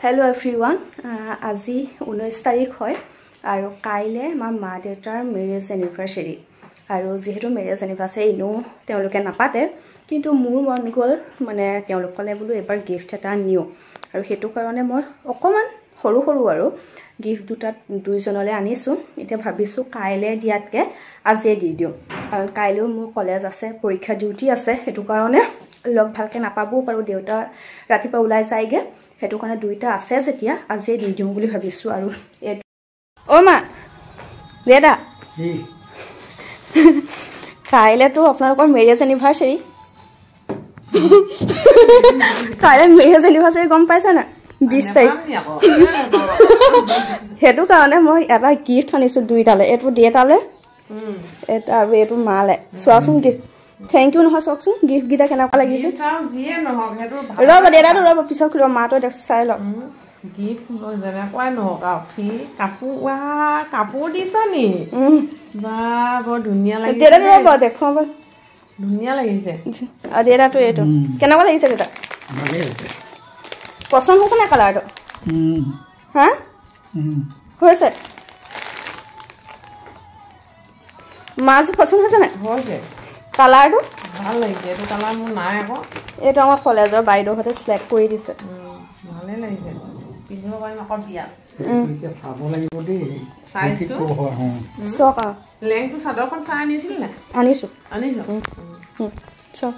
Hello everyone. আজি 19 তাৰিখ হয় আৰু কাইলে আমাৰ মা দেউতাৰ মেৰেজ এনিভাৰ্সাৰী আৰু যেহেতু মেৰেজ এনিভাৰ্সাৰী নো তেওঁলোকে নাপাতে কিন্তু মোৰ মন গল মানে তেওঁলোকলে বলো এবাৰ গিফট এটা নিও আৰু হেতু কাৰণে মই অকমান সৰু আৰু গিফট দুটা দুইজনলে আনিছো এতিয়া ভাবিছো কাইলে দিয়াতকে আজি দি দিও কাৰণ কাইলেও মোৰ কলেজ আছে পৰীক্ষা ডিউটি আছে হেতু কাৰণে লগ ভালকে নাপাবও পাৰো দেউতা ৰাতিপুৱা ওলাই যায়গে হেতু কাৰণে দুইটা আছে যেতিয়া আজি দি দিও বুলি ভাবিছো আৰু ও মা দেদা কাইলে তো আপোনালোকৰ মেৰেজ এনিভাৰ্সাৰী কাইলে মেৰেজ এনিভাৰ্সাৰী গম পাইছা না 20 তাৰিখ হেতু কাৰণে মই এটা গিফট আনিছো দুইটালে এটো দেতালে এটা আৰু এটো মালে সোৱাসুন গিফট Thank you নহয় সকসুন গিফট গিটা কেনেকুৱা লাগিছে জিয়ে নহক হেতু ৰব দেদাটো ৰব পিছত খুলো মাটো দেখ চাই ল গিফট মই জানা কোৱা নহক ফি কাপোৰ দিছনি বা বৰ ধুনিয়া লাগিছে দেদাটো ৰব দেখো ধুনিয়া লাগিছে আৰু দেদাটো এটো কেনেকুৱা লাগিছে দেদা ভালে হৈছে পছন্দ হৈছে না কালাৰটো হা হৈছে মাছ পছন্দ হৈছে না হৈছে কালাৰটো ভাল লাগিছে এটো কালাৰ মোৰ নাই আকৌ এটো আমাৰ কলেজৰ বাইদেউ হতে সিলেক্ট কৰি দিছে ভালে লাগিছে পিন্ধিব পাৰিম আকৌ বিয়া এতিয়া চাব লাগিব দেই সাইজটো সকা লেংটো সাদৰখন চাই আনিছিল না আনিছো আনিছো সক